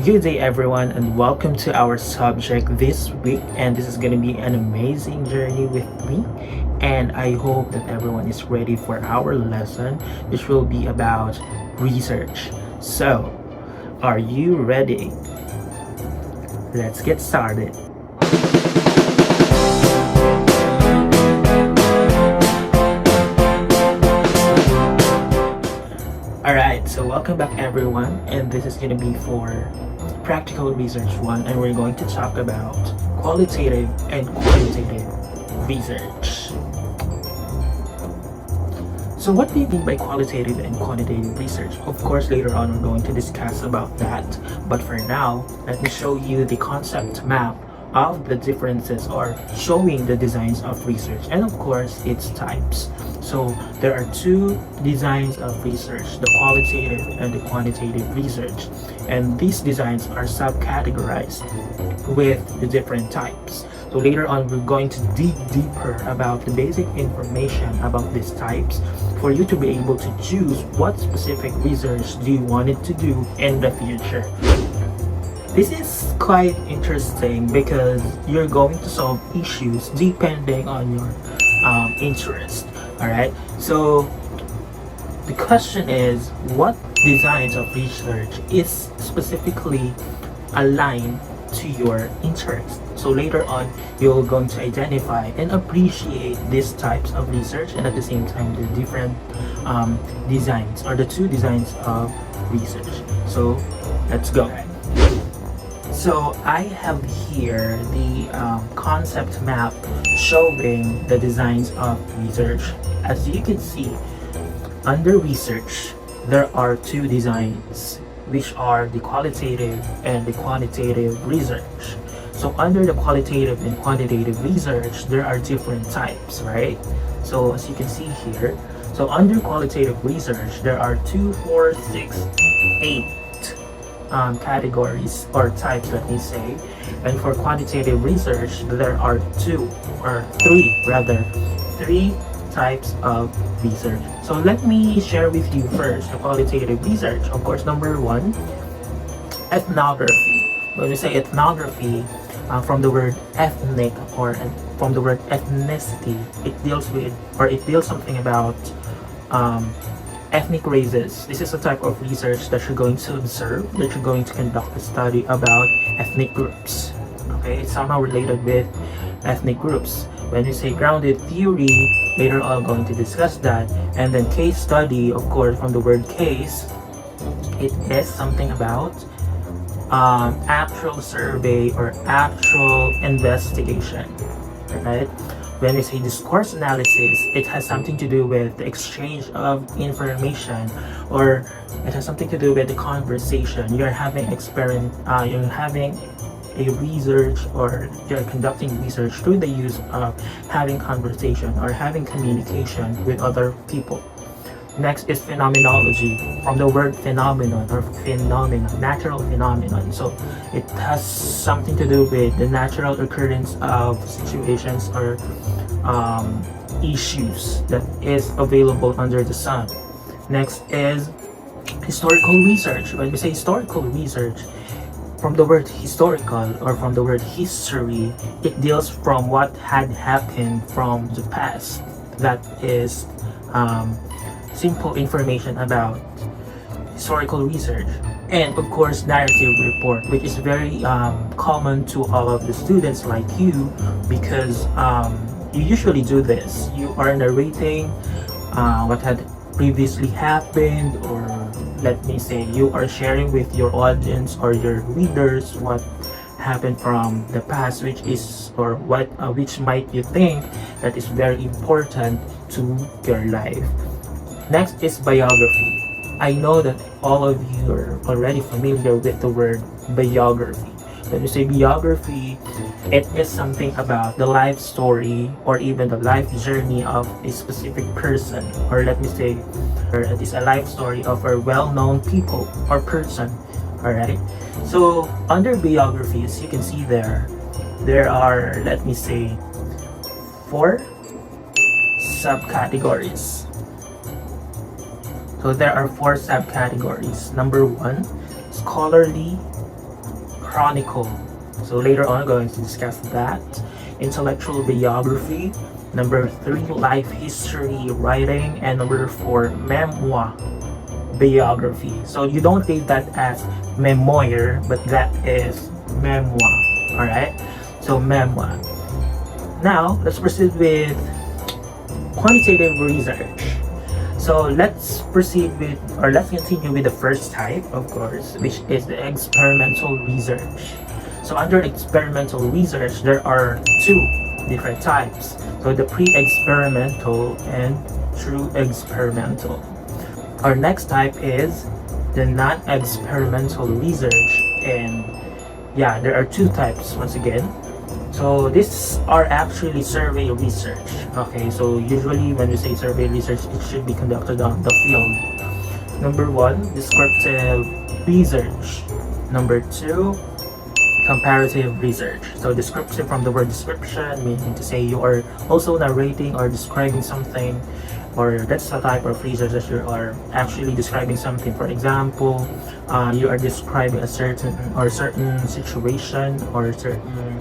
Good day, everyone, and welcome to our subject this week. And this is going to be an amazing journey with me. And I hope that everyone is ready for our lesson, which will be about research. So, are you ready? Let's get started. Alright, so welcome back, everyone, and this is going to be for Practical Research 1, and we're going to talk about qualitative and quantitative research. So what do you mean by qualitative and quantitative research? Of course, later on we're going to discuss about that, but for now, let me show you the concept map of the differences, or showing the designs of research, and of course its types. So there are two designs of research, the qualitative and the quantitative research, and these designs are subcategorized with the different types. So later on we're going to dig deeper about the basic information about these types for you to be able to choose what specific research do you want it to do in the future. This is quite interesting because you're going to solve issues depending on your interest. Alright, so the question is, what designs of research is specifically aligned to your interest? So later on, you're going to identify and appreciate these types of research, and at the same time the different designs, or the two designs of research. So let's go. So I have here the concept map showing the designs of research. As you can see, under research, there are two designs, which are the qualitative and the quantitative research. So under the qualitative and quantitative research, there are different types, right? So as you can see here, so under qualitative research, there are 2, 4, 6, 8 categories or types, let me say. And for quantitative research, there are three types of research. So let me share with you first the qualitative research. Of course, number one, ethnography. When we say ethnography, from the word ethnic, or from the word ethnicity, it deals something about ethnic races. This is a type of research that you're going to observe, that you're going to conduct a study about ethnic groups. Okay, it's somehow related with ethnic groups. When we say grounded theory, later on going to discuss that. And then case study, of course, from the word case, it is something about actual survey or actual investigation, right? When we say discourse analysis, it has something to do with the exchange of information, or it has something to do with the conversation. You're having you're having a research, or you're conducting research through the use of having conversation or having communication with other people. Next is phenomenology, from the word phenomenon, or natural phenomenon. So it has something to do with the natural occurrence of situations or issues that is available under the sun. Next is historical research. When we say historical research, from the word historical, or from the word history, it deals from what had happened from the past. That is simple information about historical research. And of course, narrative report, which is very common to all of the students like you, because you usually do this. You are narrating what had previously happened, or let me say you are sharing with your audience or your readers what happened from the past, which is, or what which might you think that is very important to your life. Next is biography. I know that all of you are already familiar with the word biography. When you say biography, it is something about the life story, or even the life journey of a specific person, or let me say, it is a life story of a well-known people or person. Alright, so under biography, as you can see there are, let me say, 4 subcategories. So there are 4 subcategories. Number 1, scholarly chronicle. So later on, I'm going to discuss that. Intellectual biography. Number 3, life history writing. And number 4, memoir biography. So you don't read that as memoir, but that is memoir. Alright? So memoir. Now, let's proceed with quantitative research. So let's proceed with, or let's continue with the first type, of course, which is the experimental research. So under experimental research, there are 2 different types. So the pre-experimental and true experimental. Our next type is the non-experimental research, and yeah, there are 2 types once again. So these are actually survey research. Okay, so usually when we say survey research, it should be conducted on the field. Number 1, descriptive research. Number 2, comparative research. So descriptive from the word description, meaning to say you are also narrating or describing something, or that's the type of research that you are actually describing something. For example, you are describing a certain situation or certain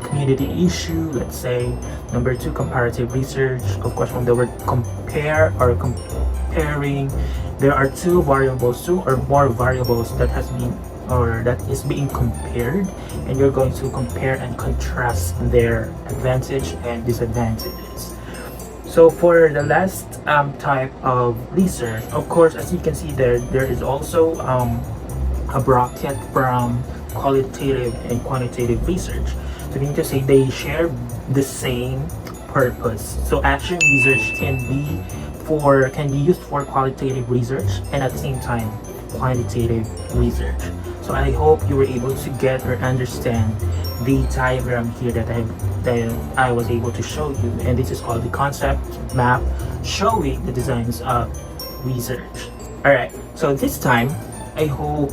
community issue, let's say. Number 2, comparative research, of course from the word compare or comparing. There are 2 variables, 2 or more variables that has been or that is being compared, and you're going to compare and contrast their advantage and disadvantages. So for the last type of research, of course, as you can see there is also a bracket from qualitative and quantitative research. So meaning to say they share the same purpose. So action research can be used for qualitative research and at the same time quantitative research. So I hope you were able to get or understand the diagram here that I was able to show you, and this is called the concept map showing the designs of research. Alright, so this time I hope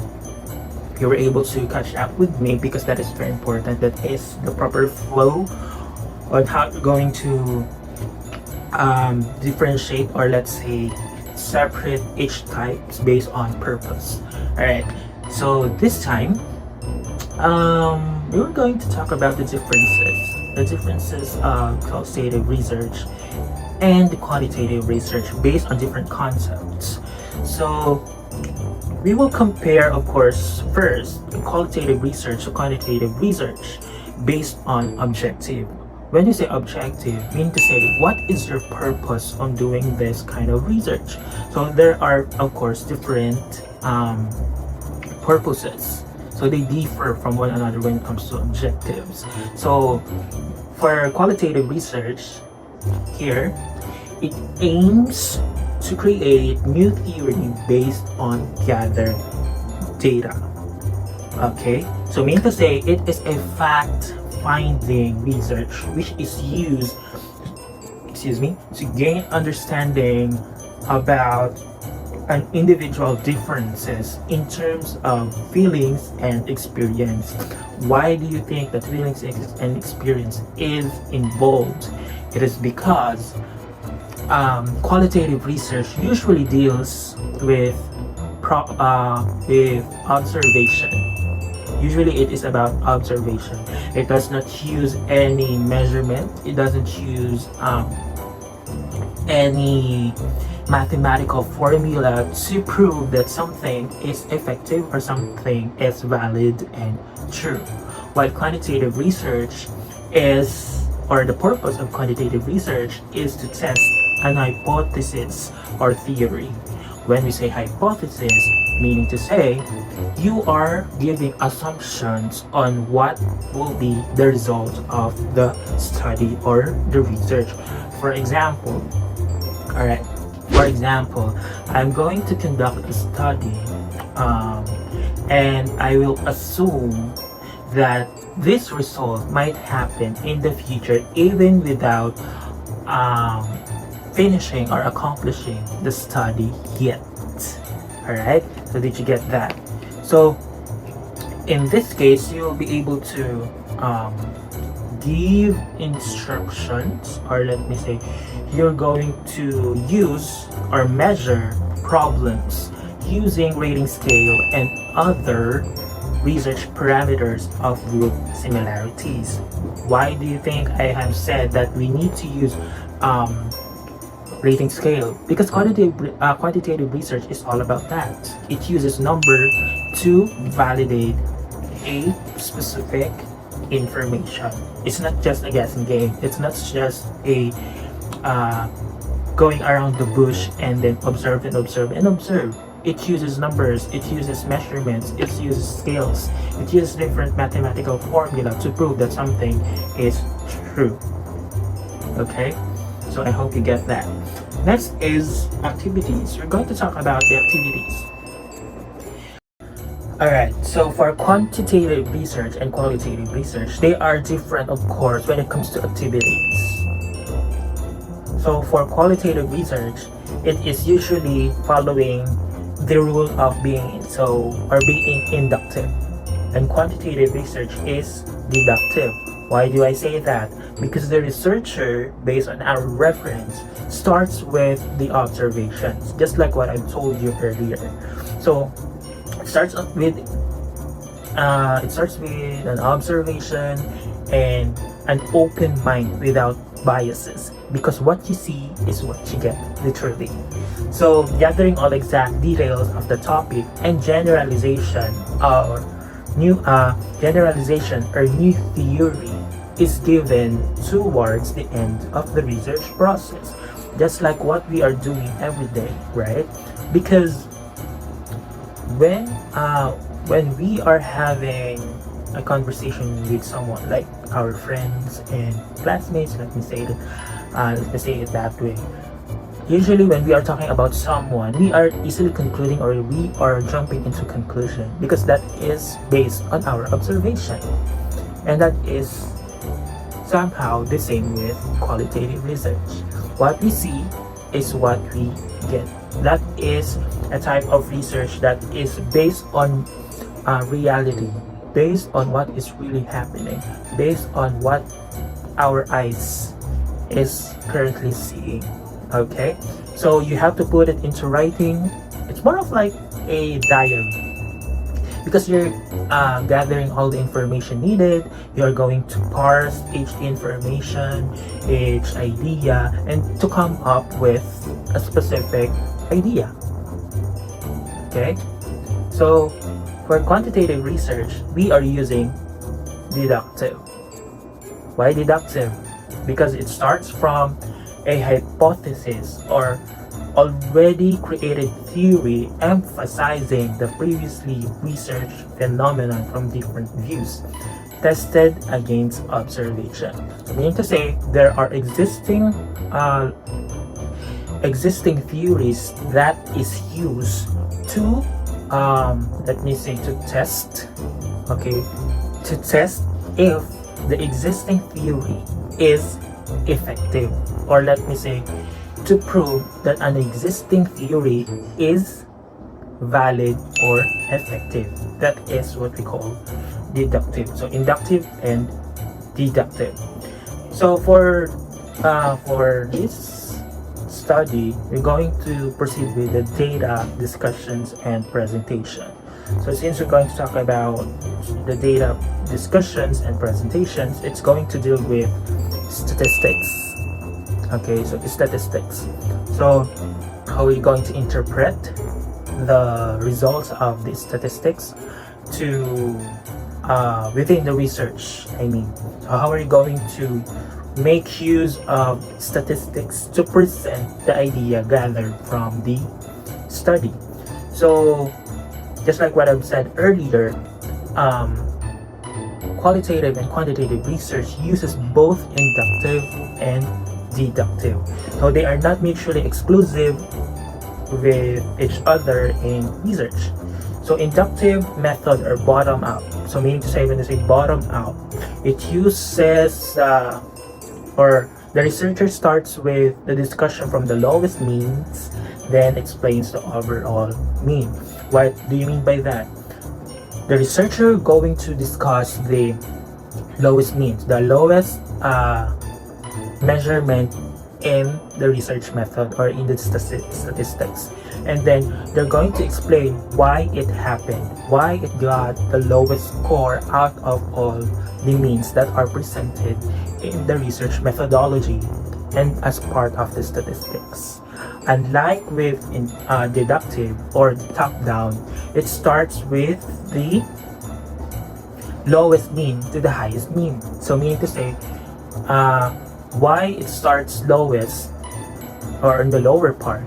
you were able to catch up with me, because that is very important. That is the proper flow on how you're going to differentiate, or let's say separate each types based on purpose. Alright, so this time we're going to talk about the differences of qualitative research and the quantitative research based on different concepts. So we will compare, of course, first the qualitative research to quantitative research based on objective. When you say objective, mean to say what is your purpose on doing this kind of research. So there are, of course, different purposes. So they differ from one another when it comes to objectives. So for qualitative research here, it aims to create new theory based on gathered data. Okay, so mean to say it is a fact-finding research which is used, to gain understanding about an individual differences in terms of feelings and experience. Why do you think that feelings and experience is involved? It is because qualitative research usually deals with observation. Usually it is about observation. It does not use any measurement. It doesn't use any mathematical formula to prove that something is effective or something is valid and true. While quantitative research is, or the purpose of quantitative research is to test an hypothesis or theory. When we say hypothesis, meaning to say you are giving assumptions on what will be the result of the study or the research. For example, I'm going to conduct a study and I will assume that this result might happen in the future even without finishing or accomplishing the study yet. Alright, so did you get that? So in this case, you will be able to give instructions, or let me say you're going to use or measure problems using rating scale and other research parameters of group similarities. Why do you think I have said that we need to use rating scale? Because quantitative research is all about that. It uses number to validate a specific information. It's not just a guessing game. It's not just a going around the bush and then observe and observe and observe. It uses numbers, it uses measurements, it uses scales, it uses different mathematical formula to prove that something is true. Okay, so I hope you get that. Next is activities. We're going to talk about the activities. Alright, so for quantitative research and qualitative research, they are different, of course, when it comes to activities. So for qualitative research, it is usually following the rule of being inductive, and quantitative research is deductive. Why do I say that? Because the researcher, based on our reference, starts with the observations, just like what I told you earlier. So it starts with an observation and an open mind without biases, because what you see is what you get, literally. So gathering all exact details of the topic and generalization or new theory is given towards the end of the research process, just like what we are doing every day, right? Because when we are having a conversation with someone, like our friends and classmates, let me say it that way. Usually when we are talking about someone, we are easily concluding, or we are jumping into conclusion, because that is based on our observation. And that is somehow the same with qualitative research. What we see is what we get. That is a type of research that is based on reality, based on what is really happening, based on what our eyes is currently seeing. Okay, so you have to put it into writing. It's more of like a diary, because you're gathering all the information needed. You're going to parse each information, each idea, and to come up with a specific idea. Okay, so for quantitative research, we are using deductive. Why deductive? Because it starts from a hypothesis or already created theory, emphasizing the previously researched phenomenon from different views, tested against observation. So meaning to say, there are existing theories that is used to to test, to test if the existing theory is effective, or let me say, to prove that an existing theory is valid or effective. That is what we call deductive. So inductive and deductive. So for this study, we're going to proceed with the data, discussions, and presentation. So since we're going to talk about the data, discussions, and presentations, it's going to deal with statistics. Okay, so statistics. So how are we going to interpret the results of these statistics to within the research? So how are you going to make use of statistics to present the idea gathered from the study? So just like what I've said earlier, qualitative and quantitative research uses both inductive and deductive. So they are not mutually exclusive with each other in research. So inductive method or bottom up. So meaning to say, when they say bottom up, it uses or the researcher starts with the discussion from the lowest means, then explains the overall mean. What do you mean by that? The researcher going to discuss the lowest means, the lowest measurement in the research method or in the statistics. and then they're going to explain why it happened, why it got the lowest score out of all the means that are presented in the research methodology and as part of the statistics. Unlike with deductive or the top-down, it starts with the lowest mean to the highest mean. So meaning to say, why it starts lowest or in the lower part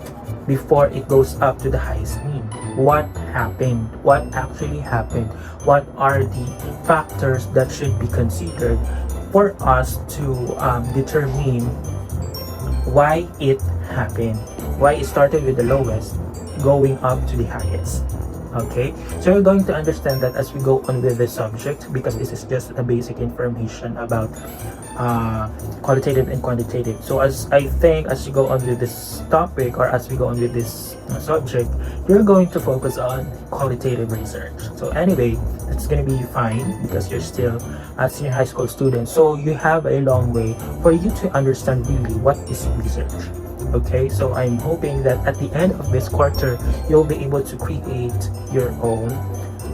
before it goes up to the highest mean. What happened? What actually happened? What are the factors that should be considered for us to determine why it happened? Why it started with the lowest going up to the highest? Okay, so you're going to understand that as we go on with the subject, because this is just a basic information about qualitative and quantitative. So as I think as you go on with this topic, or as we go on with this subject, you're going to focus on qualitative research. So anyway, it's going to be fine because you're still a senior high school student, so you have a long way for you to understand really what is research. Okay, so I'm hoping that at the end of this quarter, you'll be able to create your own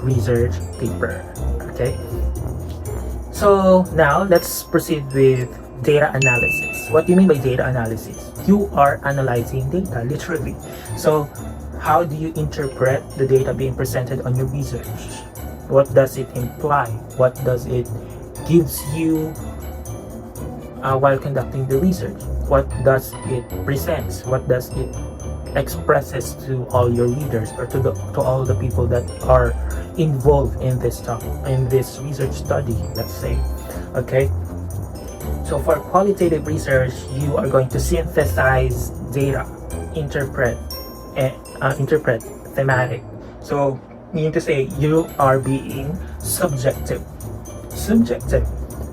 research paper. Okay, so now let's proceed with data analysis. What do you mean by data analysis? You are analyzing data, literally. So how do you interpret the data being presented on your research? What does it imply? What does it gives you while conducting the research? What does it presents? What does it expresses to all your readers, or to all the people that are involved in this research study, let's say? Okay, so for qualitative research, you are going to synthesize data, interpret thematic. So meaning to say, you are being subjective,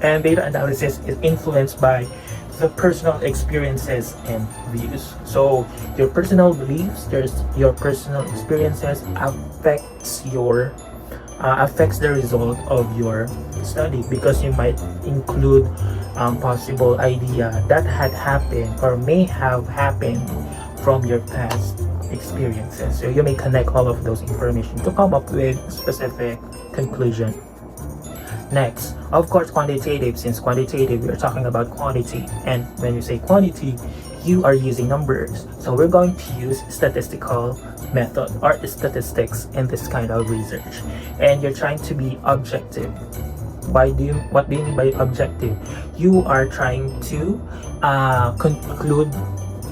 and data analysis is influenced by the personal experiences and views. So your personal beliefs, your personal experiences affects the result of your study, because you might include possible idea that had happened or may have happened from your past experiences. So you may connect all of those information to come up with specific conclusion. Next, of course, quantitative. Since quantitative, we are talking about quantity, and when you say quantity, you are using numbers. So we're going to use statistical method or statistics in this kind of research, and you're trying to be objective. What do you mean by objective? You are trying to conclude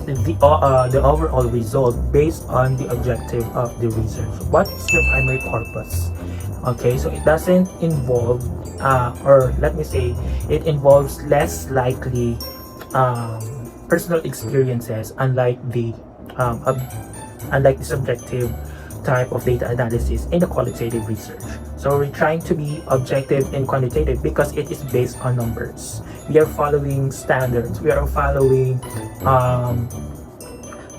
the overall result based on the objective of the research. What is your primary purpose? Okay, so it doesn't involve or let me say, it involves less likely personal experiences, unlike the subjective type of data analysis in the qualitative research. So we're trying to be objective and quantitative because it is based on numbers. We are following standards. We are following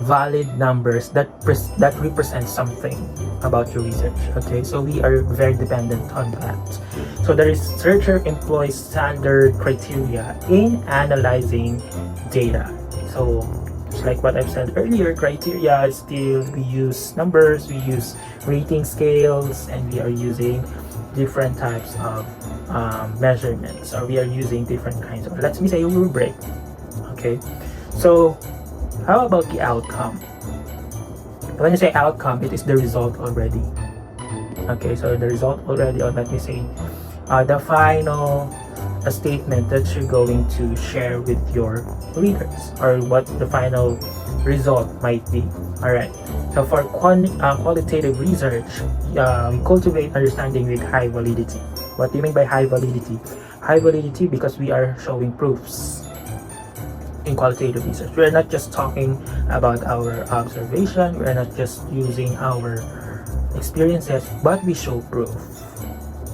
valid numbers that represent something about your research. Okay, so we are very dependent on that. So the researcher employs standard criteria in analyzing data. So just like what I've said earlier, criteria is still, we use numbers, we use rating scales, and we are using different types of measurements, or we are using different kinds of, let me say, a rubric. Okay, so how about the outcome? When you say outcome, it is the result already. Okay, so the result already, or let me say, the final statement that you're going to share with your readers, or what the final result might be. Alright, so for qualitative research, we cultivate understanding with high validity. What do you mean by high validity? High validity because we are showing proofs. In qualitative research, we're not just talking about our observation, we're not just using our experiences, but we show proof.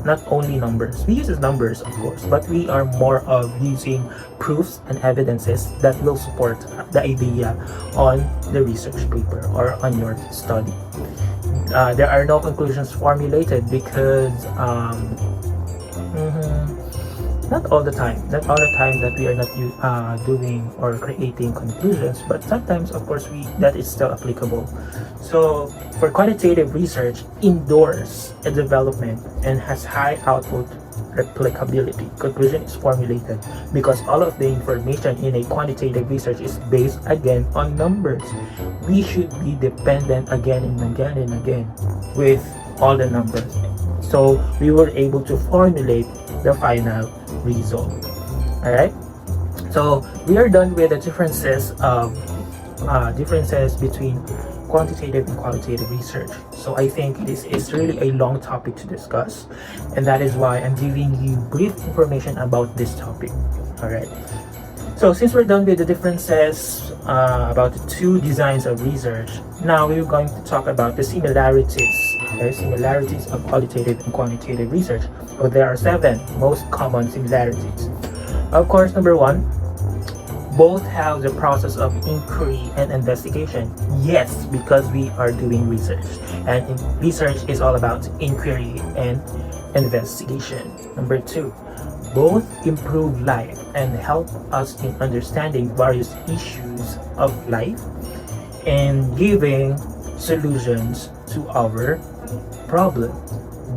Not only numbers, we use numbers of course, but we are more of using proofs and evidences that will support the idea on the research paper or on your study. There are no conclusions formulated because not all the time, that we are not doing or creating conclusions, but sometimes, of course, that is still applicable. So for quantitative research, endorse a development and has high output replicability. Conclusion is formulated because all of the information in a quantitative research is based again on numbers. We should be dependent again and again and again with all the numbers, so we were able to formulate the final result. All right, so we are done with the differences between quantitative and qualitative research. So I think this is really a long topic to discuss, and that is why I'm giving you brief information about this topic. All right, so since we're done with the differences about the two designs of research, now we're going to talk about the similarities. Okay, similarities of qualitative and quantitative research. So there are 7 most common similarities. Of course, number 1, both have the process of inquiry and investigation. Yes, because we are doing research, and research is all about inquiry and investigation. Number 2, both improve life and help us in understanding various issues of life and giving solutions to our problem.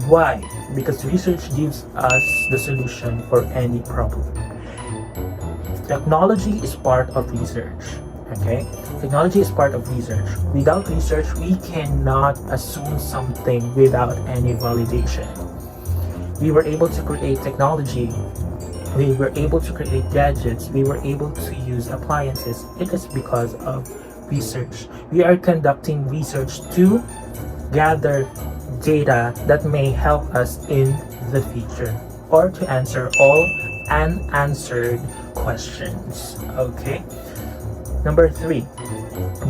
Why? Because research gives us the solution for any problem. Technology is part of research. Okay, technology is part of research. Without research, we cannot assume something without any validation. We were able to create technology, we were able to create gadgets, we were able to use appliances. It is because of research. We are conducting research to gather data that may help us in the future or to answer all unanswered questions. Okay, number 3,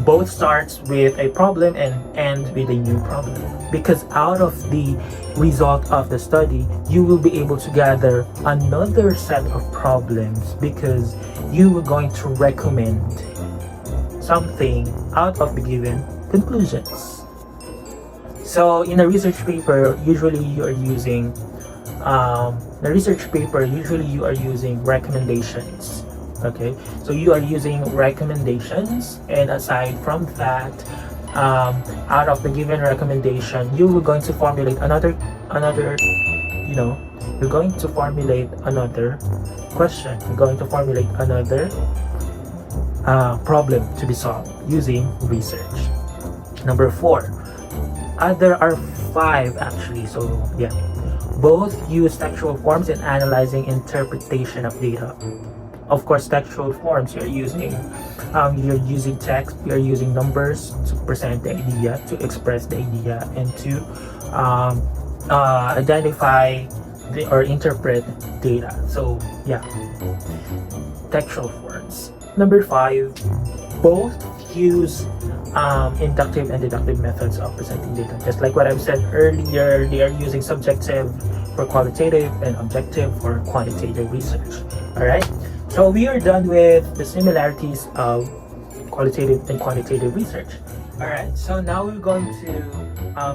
both starts with a problem and end with a new problem, because out of the result of the study you will be able to gather another set of problems, because you are going to recommend something out of the given conclusions. So in a research paper, usually you are using recommendations. Okay, so you are using recommendations, and aside from that, out of the given recommendation, you are going to formulate another you're going to formulate another question, you're going to formulate another problem to be solved using research. Number 4, there are 5 actually, so yeah, both use textual forms in analyzing interpretation of data. Of course, textual forms, you're using text, you're using numbers to present the idea, to express the idea, and to identify or interpret data. So yeah, textual forms. Number 5, both use inductive and deductive methods of presenting data. Just like what I've said earlier, they are using subjective for qualitative and objective for quantitative research. Alright, so we are done with the similarities of qualitative and quantitative research. Alright, so now we're going to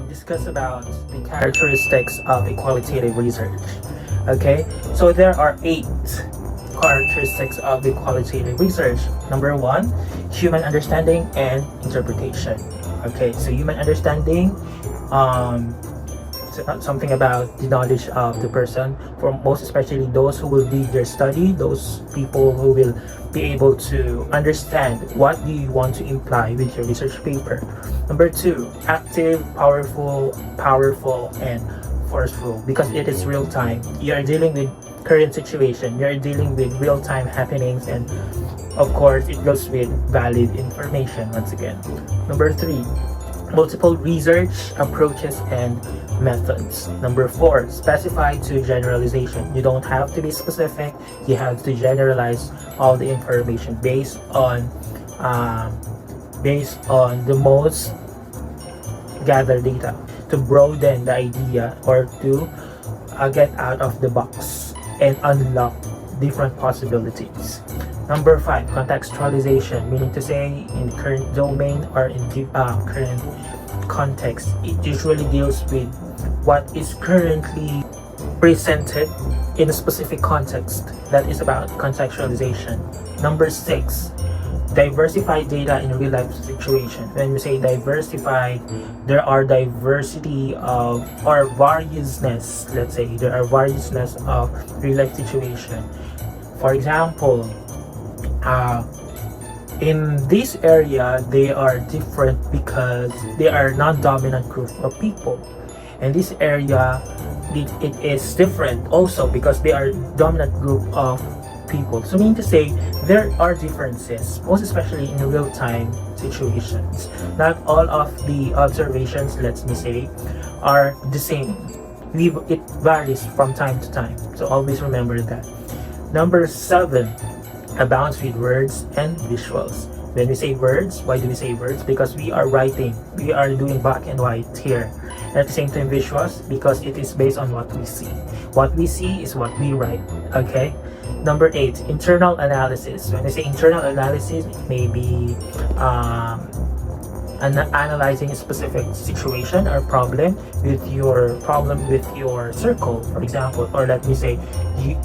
discuss about the characteristics of a qualitative research. Okay, so there are 8 characteristics of the qualitative research. Number 1, human understanding and interpretation. Okay, so human understanding, something about the knowledge of the person, for most especially those who will read their study, those people who will be able to understand what do you want to imply with your research paper. Number 2, active, powerful, and forceful, because it is real time. You are dealing with current situation, you're dealing with real-time happenings, and of course it goes with valid information once again. Number 3, multiple research approaches and methods. Number 4, specify to generalization. You don't have to be specific, you have to generalize all the information based on the most gathered data, to broaden the idea or to get out of the box and unlock different possibilities. Number 5, contextualization, meaning to say in current domain or in current context. It usually deals with what is currently presented in a specific context. That is about contextualization. Number 6, diversified data in real life situation. When we say diversified, there are diversity of or variousness. Let's say there are variousness of real life situation. For example, in this area, they are different because they are non-dominant group of people. In this area, it is different also because they are dominant group of people. So meaning to say, there are differences, most especially in real-time situations. Not all of the observations, let's me say, are the same. It varies from time to time. So always remember that. Number 7, abounds with words and visuals. When we say words, why do we say words? Because we are writing, we are doing black and white here. And at the same time visuals, because it is based on what we see. What we see is what we write, okay? Number 8, internal analysis. When I say internal analysis, it may be analyzing a specific situation or problem with your circle, for example. Or let me say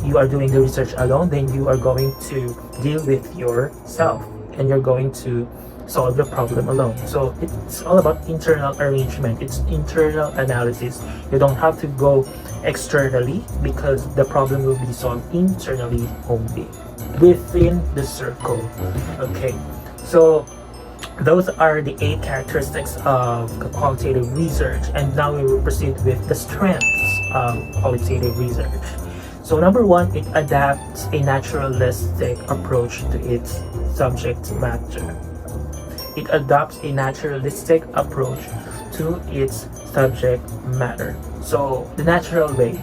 you are doing the research alone, then you are going to deal with yourself and you're going to solve the problem alone. So it's all about internal arrangement, it's internal analysis. You don't have to go externally because the problem will be solved internally only within the circle. Okay, so those are the 8 characteristics of qualitative research, and now we will proceed with the strengths of qualitative research. So number 1, it adapts a naturalistic approach to its subject matter. It adopts a naturalistic approach to its subject matter. So the natural way.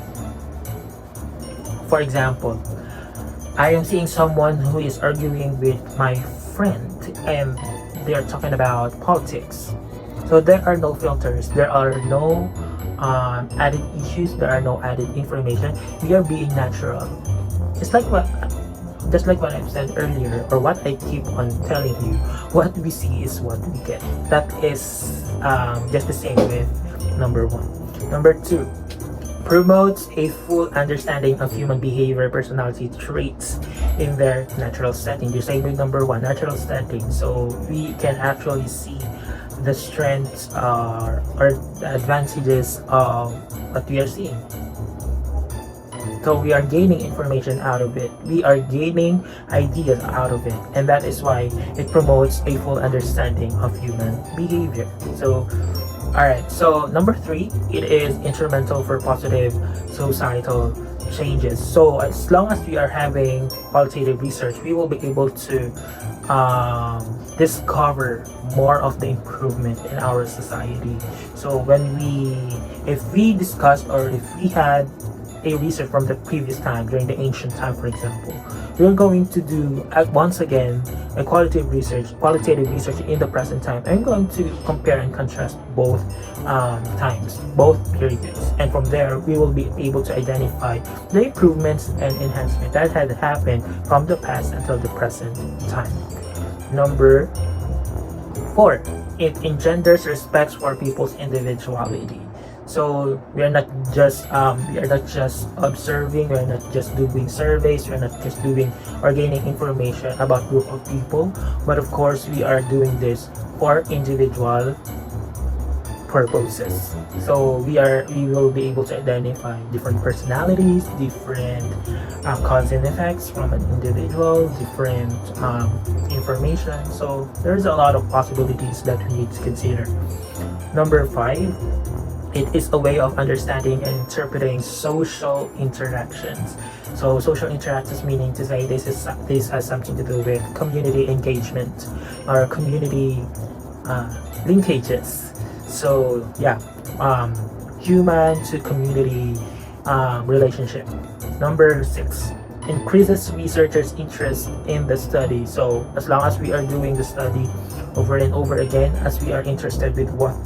For example, I am seeing someone who is arguing with my friend and they are talking about politics. So there are no filters, there are no added issues, there are no added information. We are being natural. It's like just like what I've said earlier, or what I keep on telling you, what we see is what we get. That is just the same with number 1. Number 2, promotes a full understanding of human behavior, personality traits in their natural setting. The same with number 1, natural setting. So we can actually see the strengths or the advantages of what we are seeing. So we are gaining information out of it. We are gaining ideas out of it. And that is why it promotes a full understanding of human behavior. So, alright. So, number 3, it is instrumental for positive societal changes. So, as long as we are having qualitative research, we will be able to discover more of the improvement in our society. So, if we discussed or if we had a research from the previous time, during the ancient time, for example, we're going to do once again a qualitative research in the present time. I'm going to compare and contrast both times, both periods, and from there we will be able to identify the improvements and enhancement that had happened from the past until the present time. Number 4, it engenders respect for people's individuality. So we are not just observing, we are not just doing surveys, we are not just doing or gaining information about group of people, but of course we are doing this for individual purposes. So we will be able to identify different personalities, different cause and effects from an individual, different information. So there's a lot of possibilities that we need to consider. Number 5, it is a way of understanding and interpreting social interactions. So social interactions meaning to say this has something to do with community engagement or community linkages. So yeah, human to community relationship. Number 6, increases researchers' interest in the study. So as long as we are doing the study over and over again, as we are interested with what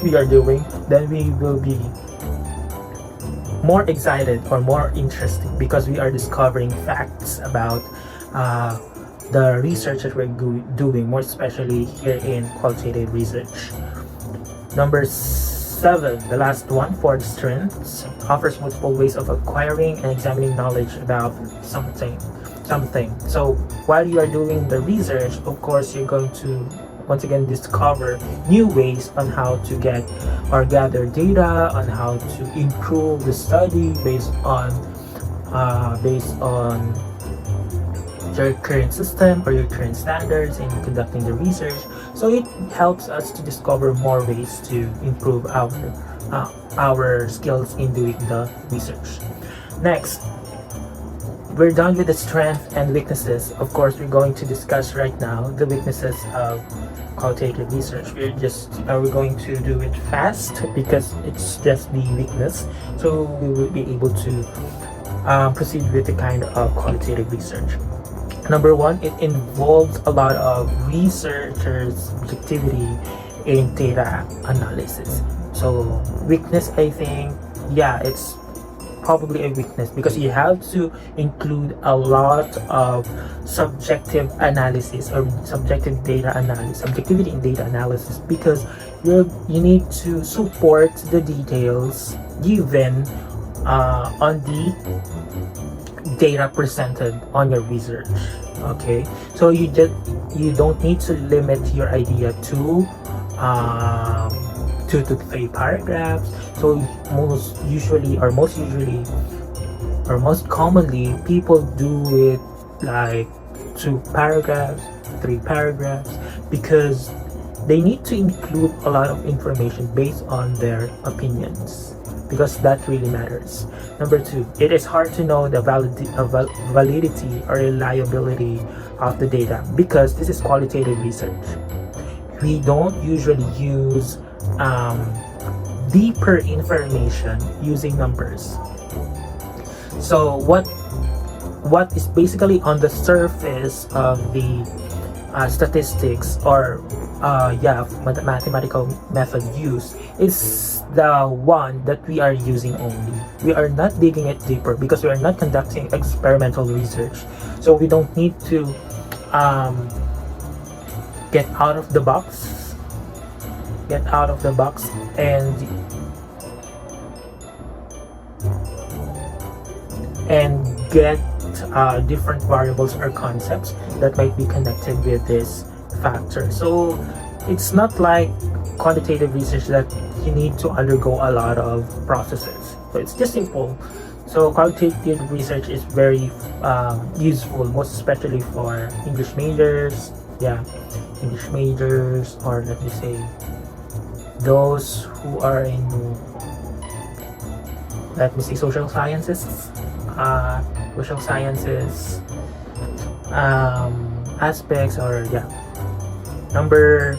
we are doing, then we will be more excited or more interested because we are discovering facts about the research that we're doing, more especially here in qualitative research. Number 7, the last one, for the strengths, offers multiple ways of acquiring and examining knowledge about something. So while you are doing the research, of course, you're going to once again discover new ways on how to get or gather data, on how to improve the study based on your current system or your current standards in conducting the research. So it helps us to discover more ways to improve our skills in doing the research. Next, we're done with the strengths and weaknesses. Of course, we're going to discuss right now the weaknesses of qualitative research. We're going to do it fast because it's just the weakness, so we will be able to proceed with the kind of qualitative research. Number 1, it involves a lot of researchers' subjectivity in data analysis. So weakness, I think, yeah, it's probably a weakness because you have to include a lot of subjective analysis or subjectivity in data analysis, because you need to support the details given on the data presented on your research. Okay, so you don't need to limit your idea to 2 to 3 paragraphs. So most commonly people do it like 2 paragraphs, 3 paragraphs, because they need to include a lot of information based on their opinions, because that really matters. Number 2, it is hard to know the validity or reliability of the data because this is qualitative research. We don't usually use deeper information using numbers. So what is basically on the surface of the statistics or mathematical method used is the one that we are using only. We are not digging it deeper because we are not conducting experimental research. So we don't need to get out of the box and get different variables or concepts that might be connected with this factor. So it's not like quantitative research that you need to undergo a lot of processes. So it's just simple. So qualitative research is very useful, most especially for English majors, or let me say those who are in, let me say, social sciences aspects, or Number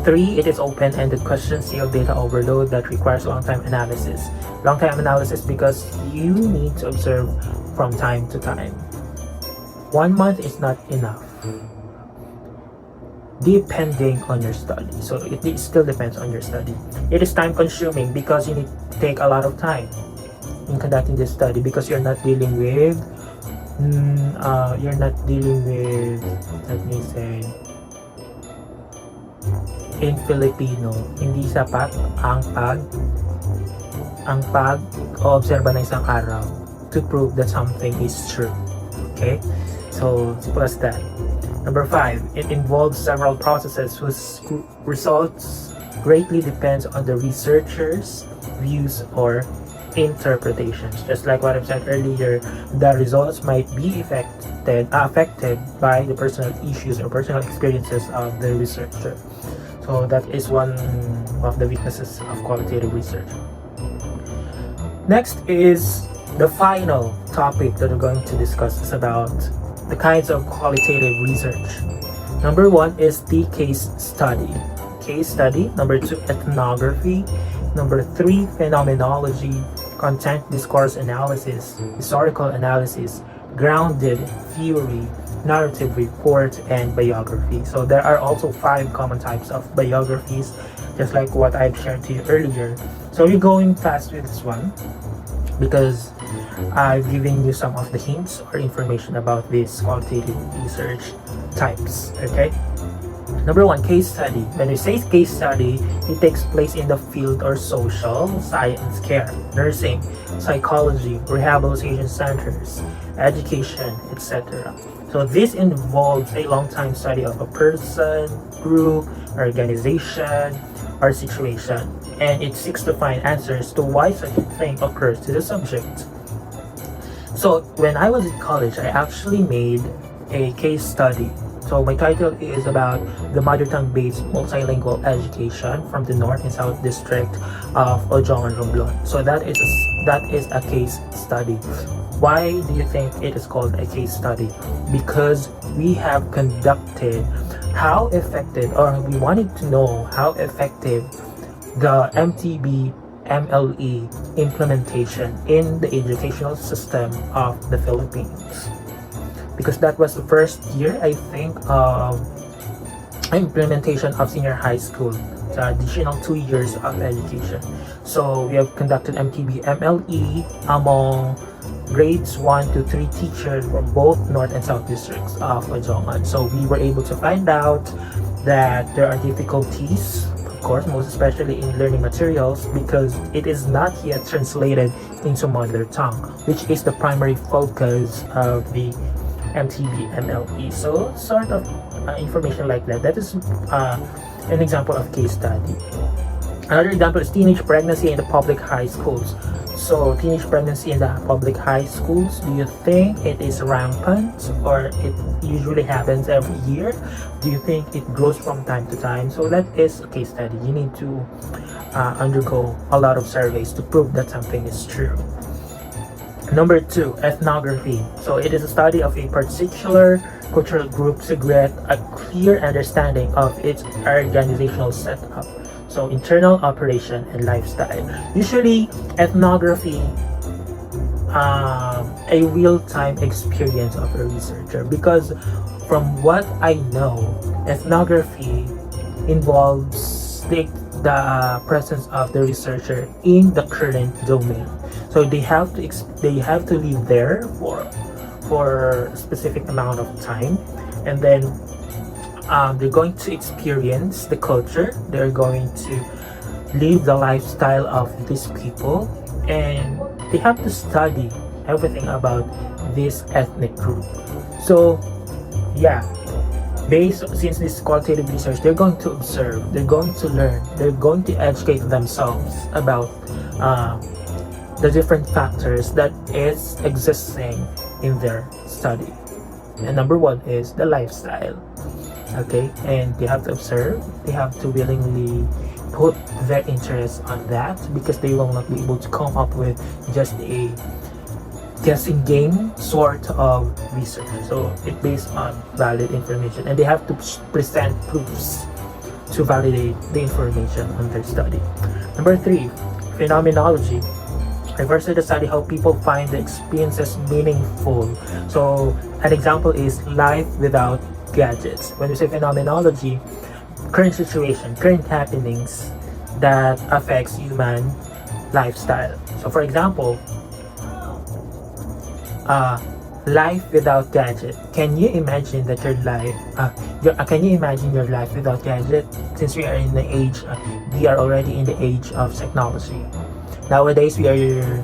3, it is open-ended questions, sealed data overload that requires long-time analysis. Long-time analysis because you need to observe from time to time. 1 month is not enough, depending on your study. So it still depends on your study. It is time-consuming because you need to take a lot of time in conducting this study, because you're not dealing with let me say, in Filipino, hindi sapat ang pag-obserba ng isang araw to prove that something is true. Okay, so simple as that. Number 5, it involves several processes whose results greatly depends on the researcher's views or interpretations. Just like what I've said earlier, the results might be affected by the personal issues or personal experiences of the researcher. So that is one of the weaknesses of qualitative research. Next is the final topic that we're going to discuss is about the kinds of qualitative research. Number 1 is the case study. Number 2, ethnography. Number 3, phenomenology, content discourse analysis, historical analysis, grounded theory, narrative report, and biography. So there are also 5 common types of biographies, just like what I've shared to you earlier. So we're going fast with this one because I've given you some of the hints or information about these qualitative research types. Okay, Number one, case study. When we say case study, it takes place in the field or social science care, nursing, psychology, rehabilitation centers, education, etc. So this involves a long-time study of a person, group, organization, or situation, and it seeks to find answers to why such a thing occurs to the subject. So when I was in college, I actually made a case study. So my title is about the mother tongue-based multilingual education from the North and South District of Ojong and Romblon. So that is a case study. Why do you think it is called a case study? Because we have conducted how effective, or we wanted to know how effective the MTB MLE implementation in the educational system of the Philippines. Because that was the first year, I think, of implementation of senior high school, the additional 2 years of education. So we have conducted MTB MLE among grades 1 to 3 teachers from both North and South districts of Ojongan. So we were able to find out that there are difficulties, of course, most especially in learning materials, because it is not yet translated into mother tongue, which is the primary focus of the MTB MLE. So sort of information like that. That is an example of case study. Another example is teenage pregnancy in the public high schools. So teenage pregnancy in the public high schools, do you think it is rampant, or it usually happens every year? Do you think it grows from time to time? So that is a case study. You need to undergo a lot of surveys to prove that something is true. Number 2, ethnography. So it is a study of a particular cultural group to get a clear understanding of its organizational setup. So internal operation and lifestyle. Usually ethnography, a real-time experience of a researcher, because from what I know, ethnography involves the presence of the researcher in the current domain. So they have to live there for a specific amount of time, and then they're going to experience the culture. They're going to live the lifestyle of these people, and they have to study everything about this ethnic group. So yeah, since this qualitative research, they're going to observe, they're going to learn, they're going to educate themselves about the different factors that is existing in their study. And number 1 is the lifestyle. Okay, and they have to observe, they have to willingly put their interest on that, because they will not be able to come up with just a guessing game sort of research. So it's based on valid information, and they have to present proofs to validate the information on their study. Number 3, phenomenology. Refers to the study how people find the experiences meaningful. So an example is life without gadgets. When we say phenomenology, current situation, current happenings that affects human lifestyle. So for example, life without gadget. Can you imagine that your life? Can you imagine your life without gadget? Since we are in the age, we are already in the age of technology. Nowadays, we are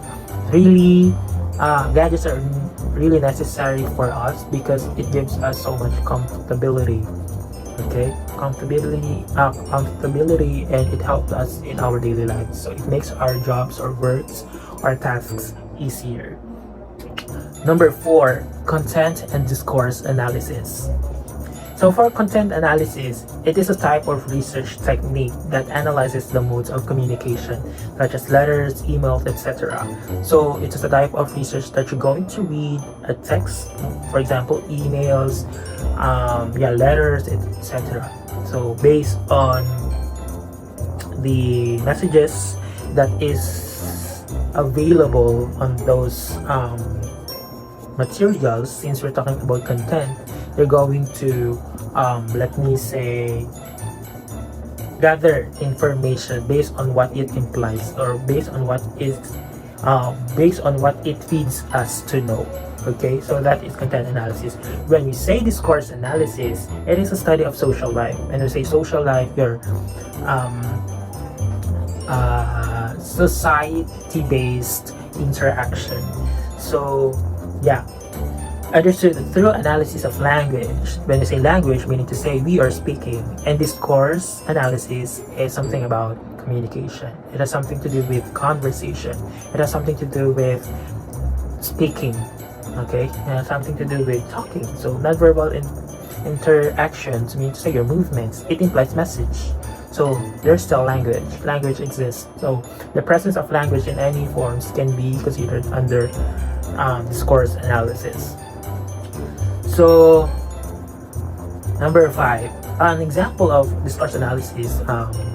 really gadgets are really necessary for us because it gives us so much comfortability. Okay, comfortability, and it helps us in our daily lives. So it makes our jobs or works or tasks easier. Number 4, content and discourse analysis. So for content analysis, it is a type of research technique that analyzes the modes of communication, such as letters, emails, etc. So it is a type of research that you're going to read a text, for example, emails, letters, etc. So based on the messages that is available on those materials, since we're talking about content, they're going to gather information based on what it implies, or based on what is based on what it feeds us to know. Okay, so that is content analysis. When we say discourse analysis, it is a study of social life. And we say social life, your society-based interaction. So yeah, understood through analysis of language. When you say language, meaning to say we are speaking, and discourse analysis is something about communication. It has something to do with conversation. It has something to do with speaking. Okay, it has something to do with talking. So nonverbal interactions, meaning to say your movements, it implies message. So there's still language. Language exists. So the presence of language in any forms can be considered under discourse analysis. So number 5, an example of discourse analysis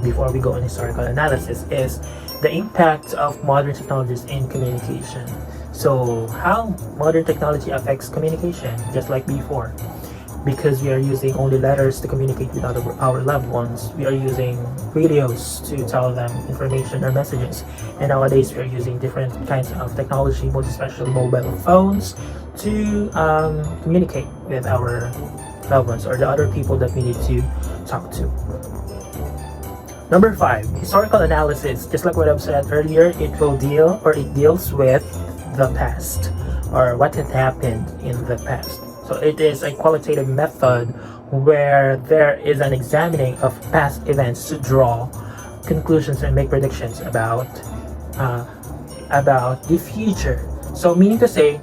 before we go on historical analysis is the impact of modern technologies in communication. So how modern technology affects communication, just like before. Because we are using only letters to communicate with our loved ones. We are using radios to tell them information or messages. And nowadays we are using different kinds of technology, most especially mobile phones, to communicate with our loved ones or the other people that we need to talk to. Number 5, historical analysis. Just like what I've said earlier, it deals with the past or what had happened in the past. So it is a qualitative method where there is an examining of past events to draw conclusions and make predictions about the future. So meaning to say,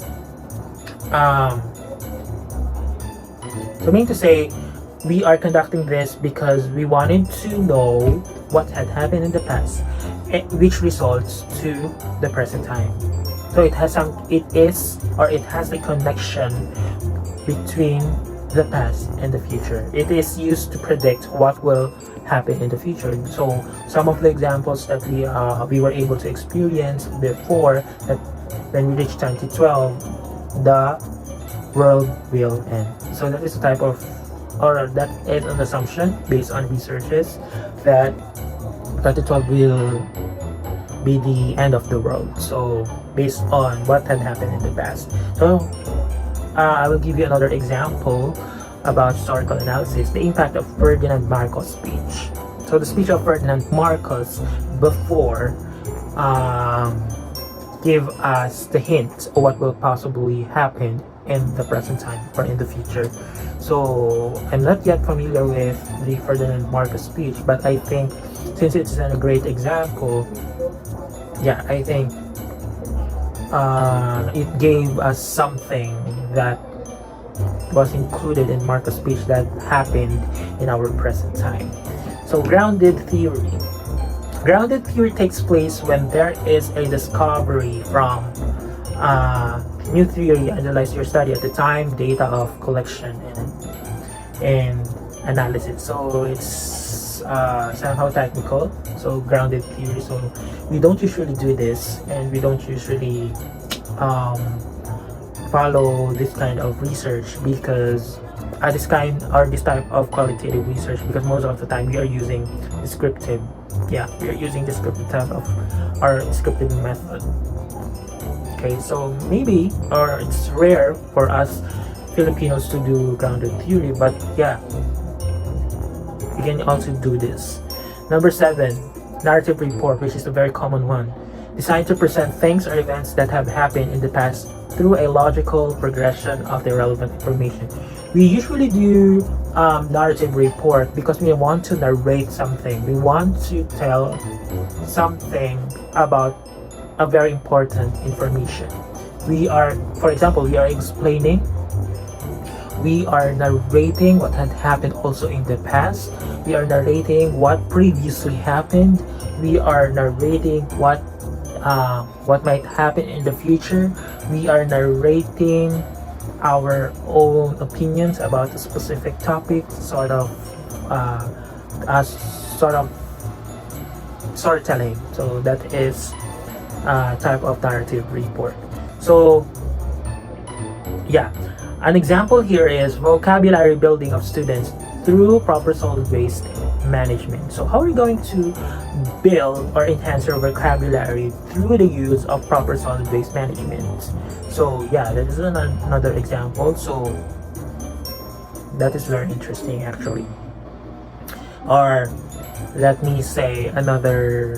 we are conducting this because we wanted to know what had happened in the past, which results to the present time. So it has a connection between the past and the future. It is used to predict what will happen in the future. So some of the examples that we were able to experience before, that when we reach 2012, the world will end. So that is a type of, or that is an assumption based on researches that 2012 will be the end of the world. So based on what had happened in the past. So I will give you another example about historical analysis, the impact of Ferdinand Marcos' speech. So the speech of Ferdinand Marcos before give us the hint of what will possibly happen in the present time or in the future. So I'm not yet familiar with the Ferdinand Marcos speech, but I think since it's a great example, yeah, I think it gave us something that was included in Marcos' speech that happened in our present time. So grounded theory. Grounded theory takes place when there is a discovery from new theory analyze your study at the time, data of collection and analysis. So it's somehow technical. So grounded theory. So we don't usually do this, and we don't usually follow this kind of research because this type of qualitative research, because most of the time we are using descriptive. Yeah, we are using descriptive type of our descriptive method. Okay, so maybe, or it's rare for us Filipinos to do grounded theory, but yeah, we can also do this. Number 7, narrative report, which is a very common one, designed to present things or events that have happened in the past through a logical progression of the relevant information. We usually do narrative report because we want to narrate something. We want to tell something about a very important information. We are, for example, we are explaining, we are narrating what had happened also in the past. We are narrating what previously happened. We are narrating what might happen in the future. We are narrating our own opinions about a specific topic, sort of storytelling. So that is a type of narrative report. So yeah, an example here is vocabulary building of students through proper solid waste management. So how are we going to build or enhance your vocabulary through the use of proper solid waste management. So yeah, that is another example. So that is very interesting actually. Or let me say another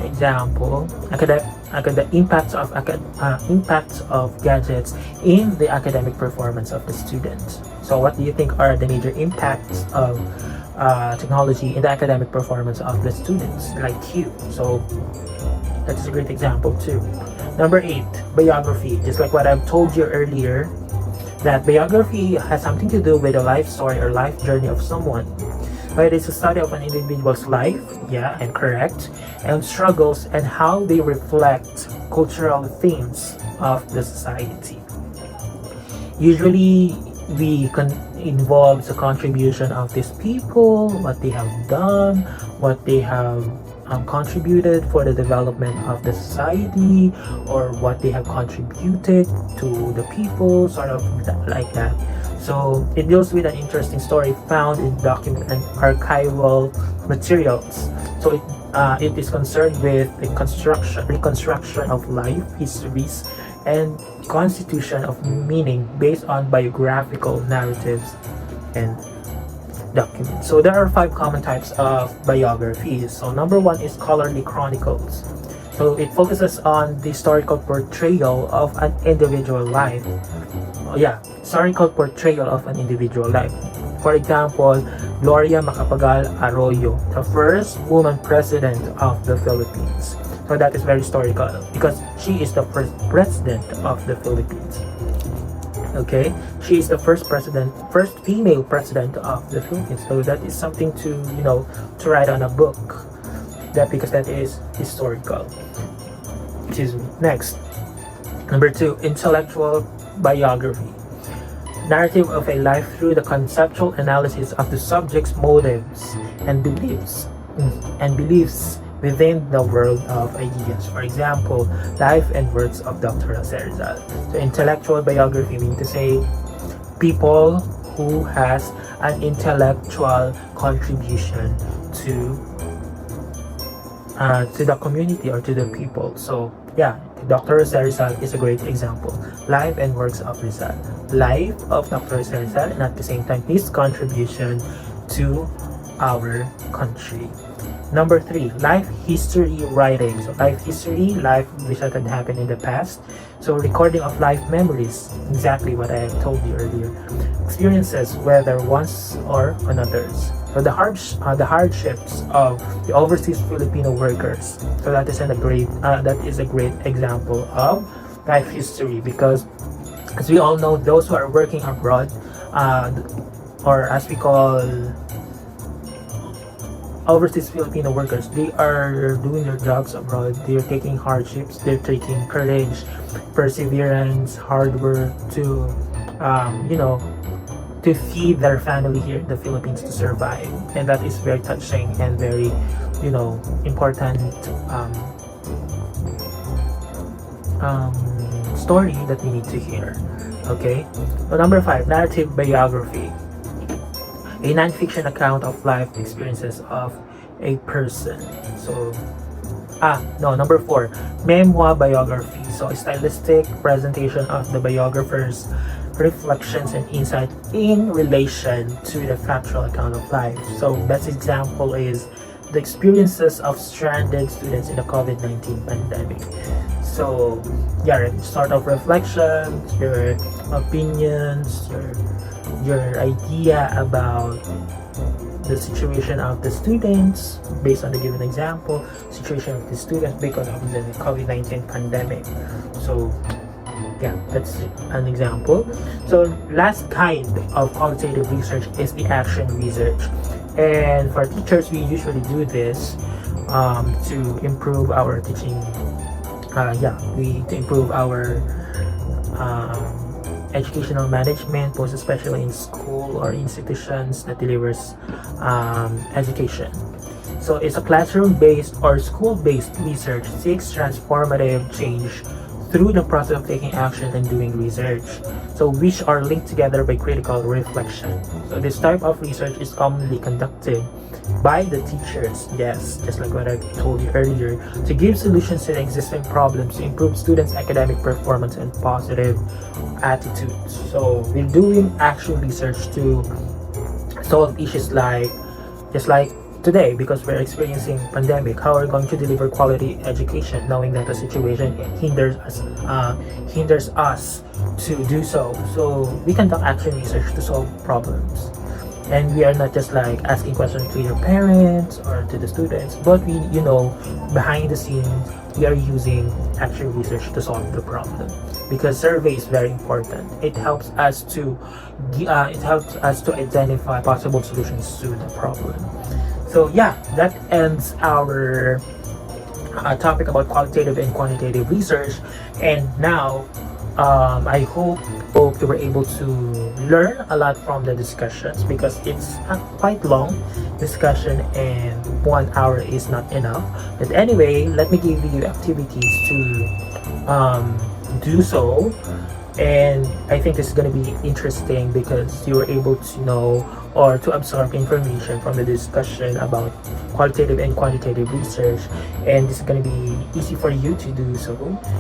example: impacts of gadgets in the academic performance of the students. So what do you think are the major impacts of technology in the academic performance of the students like you? So that is a great example too. Number 8, biography. Just like what I've told you earlier, that biography has something to do with the life story or life journey of someone. But it's a study of an individual's life, yeah, and correct, and struggles and how they reflect cultural themes of the society. Usually, involves the contribution of these people, what they have done, what they have contributed for the development of the society, or what they have contributed to the people, sort of like that. So it deals with an interesting story found in document and archival materials. So it is concerned with the reconstruction of life, histories, and constitution of meaning based on biographical narratives and documents. So there are 5 common types of biographies. So number 1 is scholarly chronicles. So it focuses on the historical portrayal of an individual life. Historical portrayal of an individual life. For example, Gloria Macapagal Arroyo, the first woman president of the Philippines. So that is very historical because she is the first president of the Philippines. Okay, she is the first female president of the Philippines. So that is something to to write on a book. Because that is historical. Excuse me. Next, number 2, intellectual biography. Narrative of a life through the conceptual analysis of the subject's motives and beliefs within the world of ideas. For example, life and works of Dr. Jose Rizal. So intellectual biography means to say people who has an intellectual contribution to the community or to the people. So yeah, Dr. Jose Rizal is a great example. Life and works of Rizal. Life of Dr. Jose Rizal, and at the same time his contribution to our country. Number 3, life history writing. So life history, life which had happened in the past. So recording of life memories, exactly what I have told you earlier. Experiences, whether once or on others. So the hardships of the overseas Filipino workers. So that is a great example of life history, because as we all know, those who are working abroad, or as we call overseas Filipino workers, they are doing their jobs abroad. They are taking hardships, they're taking courage, perseverance, hard work to to feed their family here in the Philippines, to survive. And that is very touching and very important story that we need to hear. Okay, so number 5, narrative biography. A non-fiction account of life experiences of a person. So number 4, memoir biography. So a stylistic presentation of the biographer's reflections and insight in relation to the factual account of life. So best example is the experiences of stranded students in the COVID-19 pandemic. So yeah, sort of reflections, your opinions, your idea about the situation of the students based on the given example, situation of the students because of the COVID-19 pandemic. So yeah, that's an example. So last kind of qualitative research is the action research, and for teachers we usually do this to improve our teaching, to improve our educational management, most especially in school or institutions that delivers education. So it's a classroom-based or school-based research seeks transformative change through the process of taking action and doing research, so which are linked together by critical reflection. So this type of research is commonly conducted by the teachers, yes, just like what I told you earlier, to give solutions to the existing problems, to improve students' academic performance and positive attitudes. So we're doing actual research to solve issues like, just like today, because we're experiencing pandemic, how we're going to deliver quality education knowing that the situation hinders us to do so. So we conduct action research to solve problems, and we are not just like asking questions to your parents or to the students, but we, behind the scenes, we are using actual research to solve the problem, because survey is very important. It helps us to identify possible solutions to the problem. So yeah, that ends our topic about qualitative and quantitative research. And now, I hope you were able to learn a lot from the discussions, because it's a quite long discussion and 1 hour is not enough. But anyway, let me give you activities to do so. And I think this is going to be interesting, because you were able to know or to absorb information from the discussion about qualitative and quantitative research, and this is going to be easy for you to do so.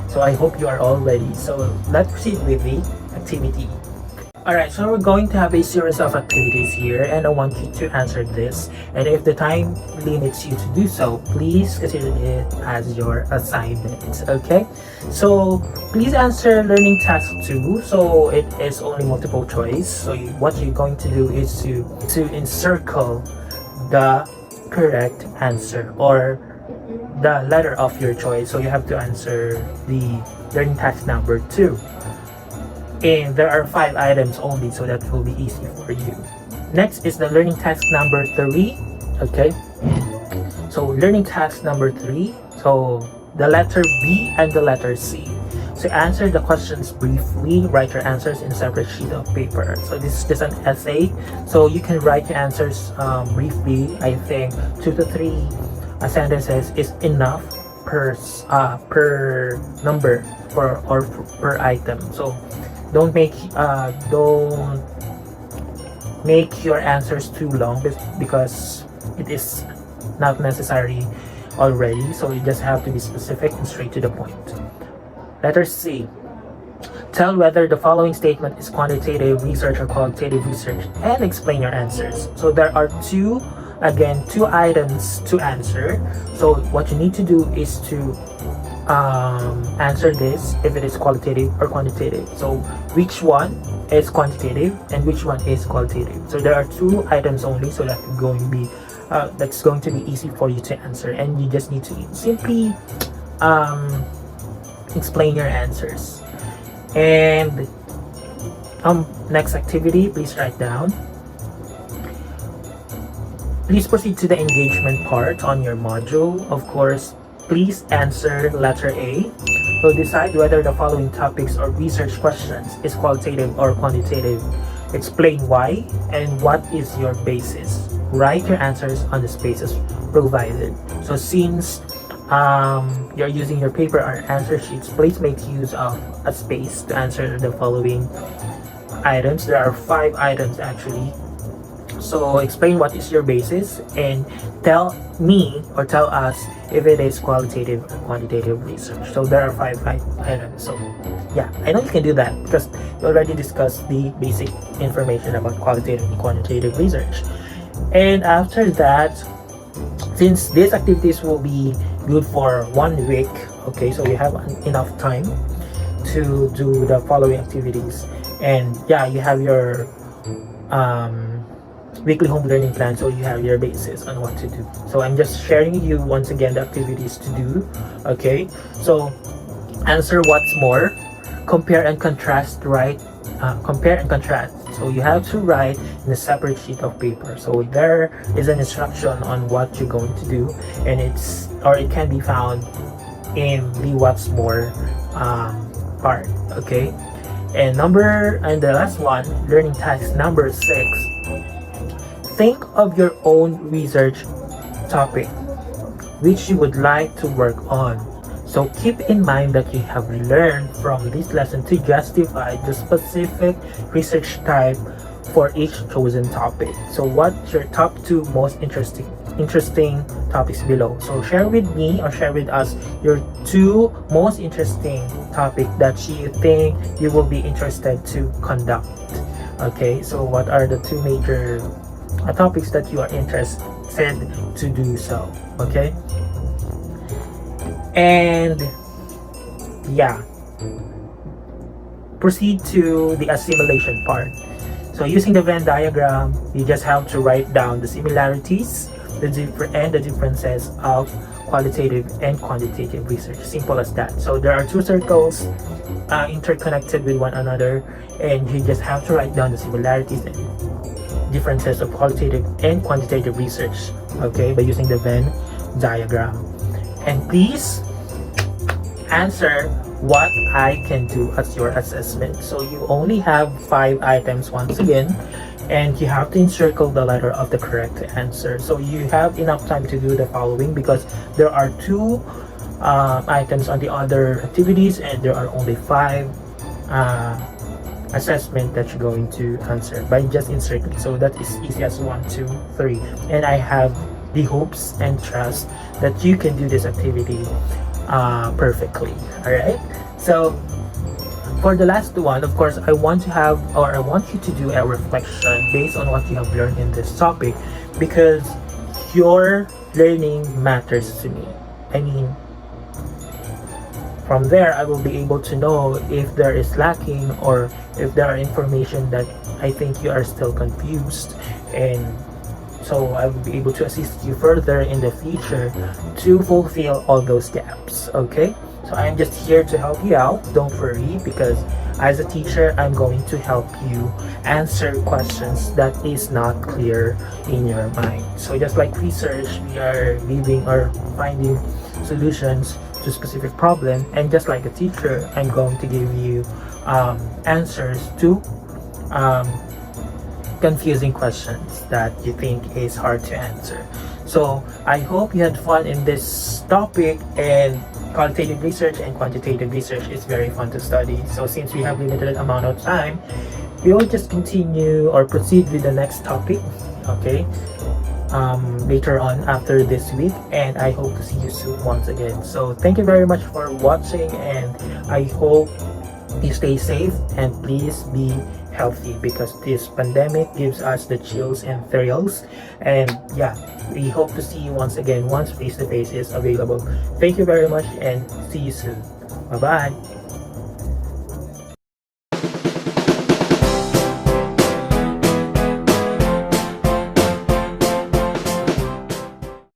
So I hope you are all ready. So let's proceed with the activity. Alright, so we're going to have a series of activities here, and I want you to answer this. And if the time limits you to do so, please consider it as your assignment, okay? So please answer learning task 2. So it is only multiple choice. So what you're going to do is to encircle the correct answer or the letter of your choice. So you have to answer the learning task number 2. And there are 5 items only, so that will be easy for you. Next is the learning task number 3. Okay, so learning task number 3, so the letter B and the letter C. So answer the questions briefly, write your answers in a separate sheet of paper. So this is just an essay, so you can write your answers briefly. I think 2 to 3 sentences is enough per number or per item. So don't make your answers too long, because it is not necessary already. So you just have to be specific and straight to the point. Letter C. Tell whether the following statement is quantitative research or qualitative research, and explain your answers. So there are two items to answer. So what you need to do is to answer this if it is qualitative or quantitative. So which one is quantitative and which one is qualitative. So there are 2 items only, so that's going to be easy for you to answer, and you just need to simply explain your answers. And next activity, please write down. Please proceed to the engagement part on your module. Of course, please answer letter A. So decide whether the following topics or research questions is qualitative or quantitative. Explain why and what is your basis. Write your answers on the spaces provided. So since you're using your paper or answer sheets, please make use of a space to answer the following items. There are 5 items actually. So explain what is your basis and tell me or tell us if it is qualitative or quantitative research. So there are 5 items. So yeah, I know you can do that because you already discussed the basic information about qualitative and quantitative research. And after that, since these activities will be good for 1 week, okay, so you have enough time to do the following activities. And yeah, you have your weekly home learning plan, so you have your basis on what to do. So I'm just sharing you once again the activities to do. Okay, so answer what's more, compare and contrast, right? Compare and contrast. So you have to write in a separate sheet of paper. So there is an instruction on what you're going to do, and it can be found in the what's more part. Okay, and the last one, learning task number 6. Think of your own research topic which you would like to work on. So keep in mind that you have learned from this lesson to justify the specific research type for each chosen topic. So what's your top two most interesting topics below? So share with me or share with us your two most interesting topic that you think you will be interested to conduct. Okay, so what are the two major topics that you are interested to do so? Okay, and yeah, proceed to the assimilation part. So using the Venn diagram, you just have to write down the similarities, the differences of qualitative and quantitative research. Simple as that. So there are two circles interconnected with one another, and you just have to write down the similarities and differences of qualitative and quantitative research, okay, by using the Venn diagram. And please answer what I can do as your assessment. So you only have 5 items once again, and you have to encircle the letter of the correct answer. So you have enough time to do the following, because there are 2 items on the other activities, and there are only 5 assessment that you're going to answer by just encircling. So that is easy as 1, 2, 3. And I have the hopes and trust that you can do this activity perfectly. All right, so for the last one, of course, I want you to do a reflection based on what you have learned in this topic, because your learning matters to me. I mean, from there I will be able to know if there is lacking, or if there are information that I think you are still confused, and so I will be able to assist you further in the future to fulfill all those gaps. Okay, so I'm just here to help you out. Don't worry, because as a teacher, I'm going to help you answer questions that is not clear in your mind. So just like research, we are giving or finding solutions to specific problem, and just like a teacher, I'm going to give you answers to confusing questions that you think is hard to answer. So I hope you had fun in this topic, and qualitative research and quantitative research is very fun to study. So since we have limited amount of time, we will just continue or proceed with the next topic, okay, later on after this week, and I hope to see you soon once again. So thank you very much for watching, and I hope you stay safe, and please be healthy, because this pandemic gives us the chills and thrills. And yeah, we hope to see you once again once face-to-face is available. Thank you very much, and see you soon. Bye bye.